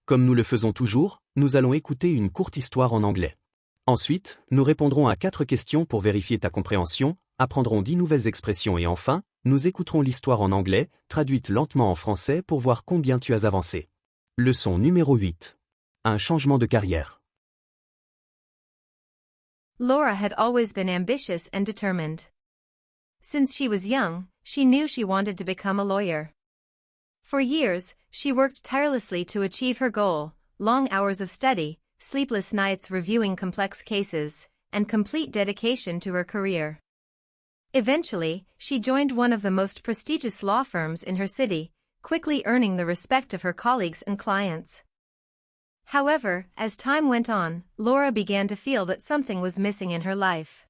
Comme nous le faisons toujours, nous allons écouter une courte histoire en anglais. Ensuite, nous répondrons à 4 questions pour vérifier ta compréhension, apprendrons 10 nouvelles expressions et enfin, nous écouterons l'histoire en anglais, traduite lentement en français pour voir combien tu as avancé. Leçon numéro 8. Un changement de carrière. Laura had always been ambitious and determined. Since she was young, she knew she wanted to become a lawyer. For years, she worked tirelessly to achieve her goal: long hours of study, sleepless nights reviewing complex cases, and complete dedication to her career. Eventually, she joined one of the most prestigious law firms in her city, quickly earning the respect of her colleagues and clients. However, as time went on, Laura began to feel that something was missing in her life.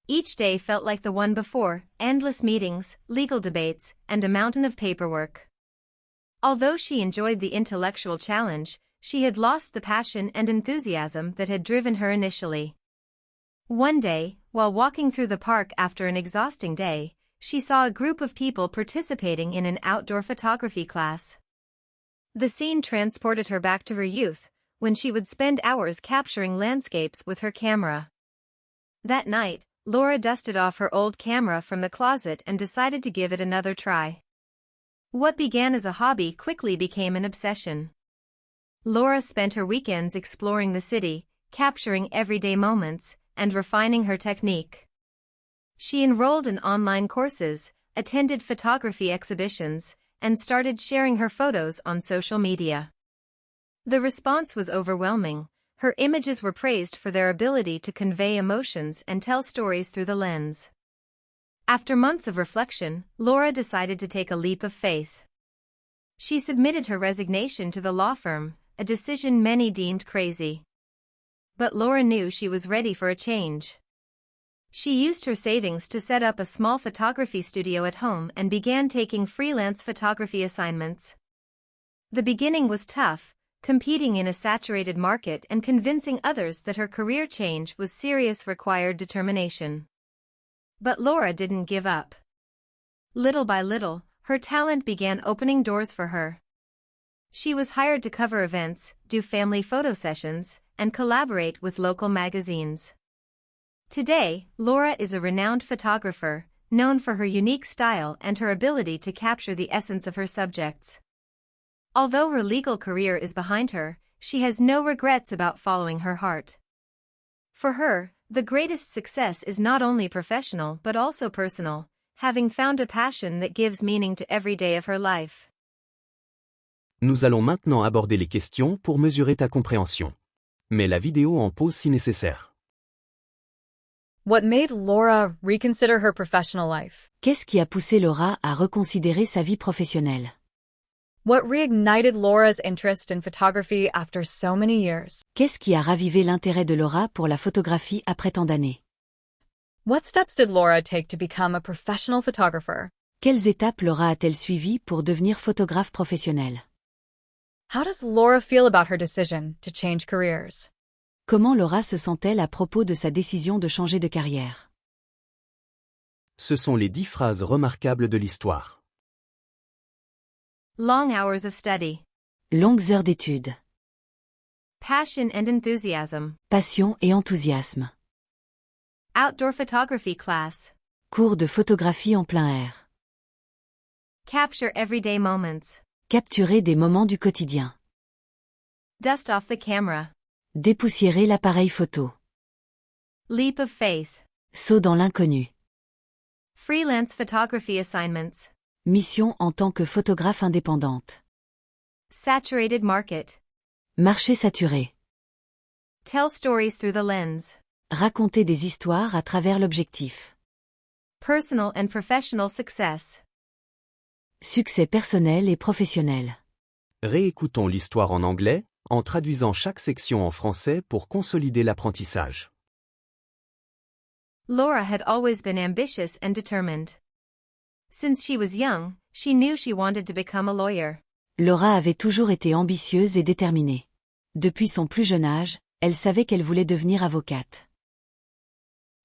Each day felt like the one before: endless meetings, legal debates, and a mountain of paperwork. Although she enjoyed the intellectual challenge, she had lost the passion and enthusiasm that had driven her initially. One day, while walking through the park after an exhausting day, she saw a group of people participating in an outdoor photography class. The scene transported her back to her youth, when she would spend hours capturing landscapes with her camera. That night, Laura dusted off her old camera from the closet and decided to give it another try. What began as a hobby quickly became an obsession. Laura spent her weekends exploring the city, capturing everyday moments, and refining her technique. She enrolled in online courses, attended photography exhibitions, and started sharing her photos on social media. The response was overwhelming. Her images were praised for their ability to convey emotions and tell stories through the lens. After months of reflection, Laura decided to take a leap of faith. She submitted her resignation to the law firm, a decision many deemed crazy. But Laura knew she was ready for a change. She used her savings to set up a small photography studio at home and began taking freelance photography assignments. The beginning was tough, competing in a saturated market and convincing others that her career change was serious required determination. But Laura didn't give up. Little by little, her talent began opening doors for her. She was hired to cover events, do family photo sessions, and collaborate with local magazines. Today, Laura is a renowned photographer, known for her unique style and her ability to capture the essence of her subjects. Although her legal career is behind her, she has no regrets about following her heart. For her, the greatest success is not only professional but also personal, having found a passion that gives meaning to every day of her life. Nous allons maintenant aborder les questions pour mesurer ta compréhension. Mets la vidéo en pause si nécessaire. What made Laura reconsider her professional life? Qu'est-ce qui a poussé Laura à reconsidérer sa vie professionnelle? What reignited Laura's interest in photography after so many years? Qu'est-ce qui a ravivé l'intérêt de Laura pour la photographie après tant d'années? What steps did Laura take to become a professional photographer? Quelles étapes Laura a-t-elle suivies pour devenir photographe professionnelle? How does Laura feel about her decision to change careers? Comment Laura se sent-elle à propos de sa décision de changer de carrière? Ce sont les 10 phrases remarquables de l'histoire. Long hours of study. Longues heures d'études. Passion and enthusiasm. Passion et enthousiasme. Outdoor photography class. Cours de photographie en plein air. Capture everyday moments. Capturer des moments du quotidien. Dust off the camera. Dépoussiérer l'appareil photo. Leap of faith. Saut dans l'inconnu. Freelance photography assignments. Mission en tant que photographe indépendante. Saturated market. Marché saturé. Tell stories through the lens. Raconter des histoires à travers l'objectif. Personal and professional success. Succès personnel et professionnel. Réécoutons l'histoire en anglais, en traduisant chaque section en français pour consolider l'apprentissage. Laura had always been ambitious and determined. Since she was young, she knew she wanted to become a lawyer. Laura avait toujours été ambitieuse et déterminée. Depuis son plus jeune âge, elle savait qu'elle voulait devenir avocate.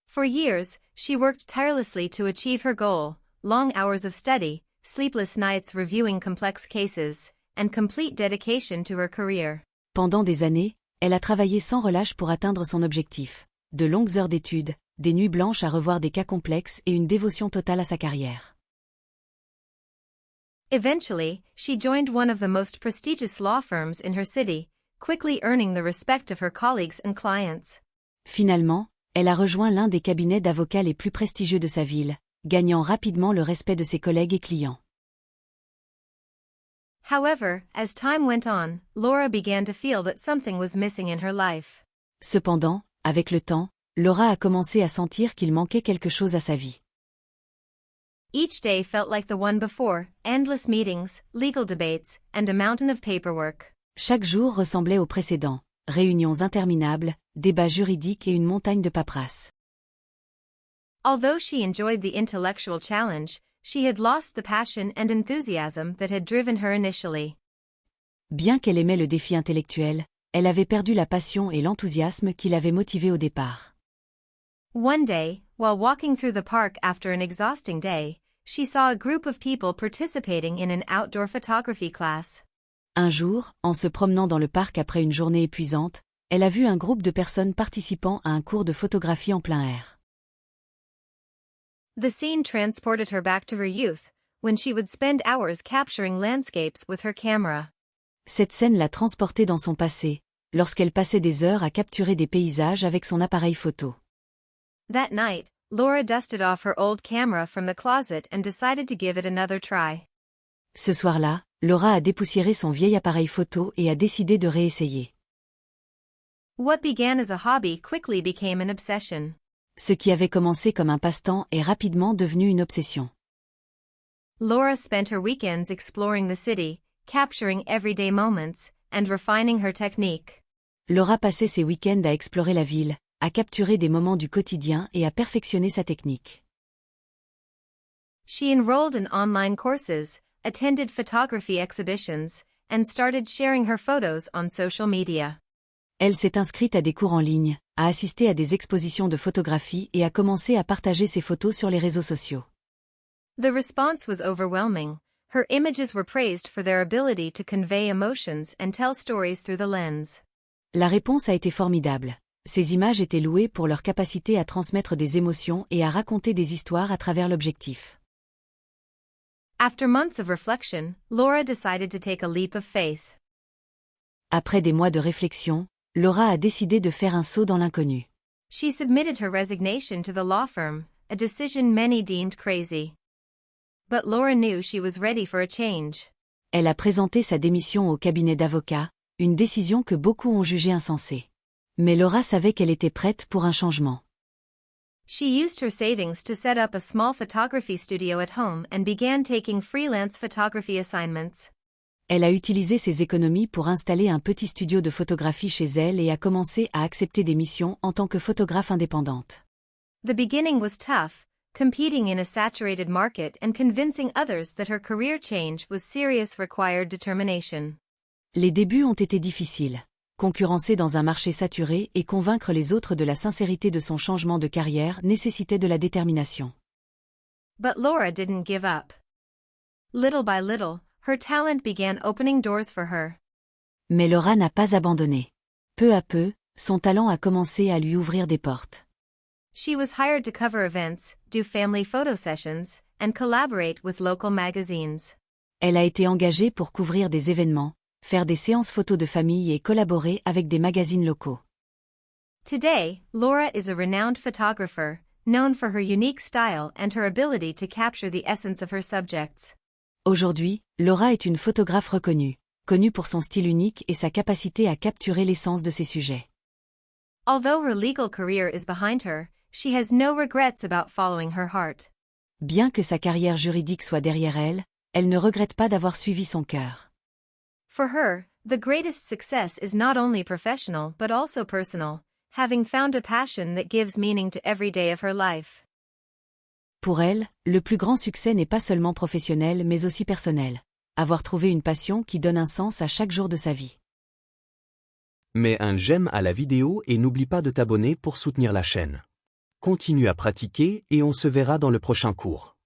For years, she worked tirelessly to achieve her goal: long hours of study, sleepless nights reviewing complex cases, and complete dedication to her career. Pendant des années, elle a travaillé sans relâche pour atteindre son objectif. De longues heures d'études, des nuits blanches à revoir des cas complexes et une dévotion totale à sa carrière. Eventually, she joined one of the most prestigious law firms in her city, quickly earning the respect of her colleagues and clients. Finalement, elle a rejoint l'un des cabinets d'avocats les plus prestigieux de sa ville, gagnant rapidement le respect de ses collègues et clients. However, as time went on, Laura began to feel that something was missing in her life. Cependant, avec le temps, Laura a commencé à sentir qu'il manquait quelque chose à sa vie. Each day felt like the one before, endless meetings, legal debates, and a mountain of paperwork. Chaque jour ressemblait au précédent, réunions interminables, débats juridiques et une montagne de paperasse. Although she enjoyed the intellectual challenge, she had lost the passion and enthusiasm that had driven her initially. Bien qu'elle aimait le défi intellectuel, elle avait perdu la passion et l'enthousiasme qui l'avaient motivée au départ. One day, while walking through the park after an exhausting day, she saw a group of people participating in an outdoor photography class. Un jour, en se promenant dans le parc après une journée épuisante, elle a vu un groupe de personnes participant à un cours de photographie en plein air. The scene transported her back to her youth, when she would spend hours capturing landscapes with her camera. Cette scène l'a transportée dans son passé, lorsqu'elle passait des heures à capturer des paysages avec son appareil photo. That night, Laura dusted off her old camera from the closet and decided to give it another try. Ce soir-là, Laura a dépoussiéré son vieil appareil photo et a décidé de réessayer. What began as a hobby quickly became an obsession. Ce qui avait commencé comme un passe-temps est rapidement devenu une obsession. Laura spent her weekends exploring the city, capturing everyday moments, and refining her technique. Laura passait ses week-ends à explorer la ville, à capturer des moments du quotidien et à perfectionner sa technique. She enrolled in online courses, attended photography exhibitions, and started sharing her photos on social media. Elle s'est inscrite à des cours en ligne, a assisté à des expositions de photographie et a commencé à partager ses photos sur les réseaux sociaux. The response was overwhelming. Her images were praised for their ability to convey emotions and tell stories through the lens. La réponse a été formidable. Ces images étaient louées pour leur capacité à transmettre des émotions et à raconter des histoires à travers l'objectif. After months of reflection, Laura decided to take a leap of faith. Après des mois de réflexion, Laura a décidé de faire un saut dans l'inconnu. She submitted her resignation to the law firm, a decision many deemed crazy. But Laura knew she was ready for a change. Elle a présenté sa démission au cabinet d'avocats, une décision que beaucoup ont jugée insensée. Mais Laura savait qu'elle était prête pour un changement. She used her savings to set up a small photography studio at home and began taking freelance photography assignments. Elle a utilisé ses économies pour installer un petit studio de photographie chez elle et a commencé à accepter des missions en tant que photographe indépendante. The beginning was tough, competing in a saturated market and convincing others that her career change was serious required determination. Les débuts ont été difficiles. Concurrencer dans un marché saturé et convaincre les autres de la sincérité de son changement de carrière nécessitait de la détermination. But Laura didn't give up. Little by little, her talent began opening doors for her. Mais Laura n'a pas abandonné. Peu à peu, son talent a commencé à lui ouvrir des portes. She was hired to cover events, do family photo sessions, and collaborate with local magazines. Elle a été engagée pour couvrir des événements, faire des séances photos de famille et collaborer avec des magazines locaux. Today, Laura is a renowned photographer, known for her unique style and her ability to capture the essence of her subjects. Aujourd'hui, Laura est une photographe reconnue, connue pour son style unique et sa capacité à capturer l'essence de ses sujets. Although her legal career is behind her, she has no regrets about following her heart. Bien que sa carrière juridique soit derrière elle, elle ne regrette pas d'avoir suivi son cœur. For her, the greatest success is not only professional but also personal, having found a passion that gives meaning to every day of her life. Pour elle, le plus grand succès n'est pas seulement professionnel mais aussi personnel. Avoir trouvé une passion qui donne un sens à chaque jour de sa vie. Mets un j'aime à la vidéo et n'oublie pas de t'abonner pour soutenir la chaîne. Continue à pratiquer et on se verra dans le prochain cours.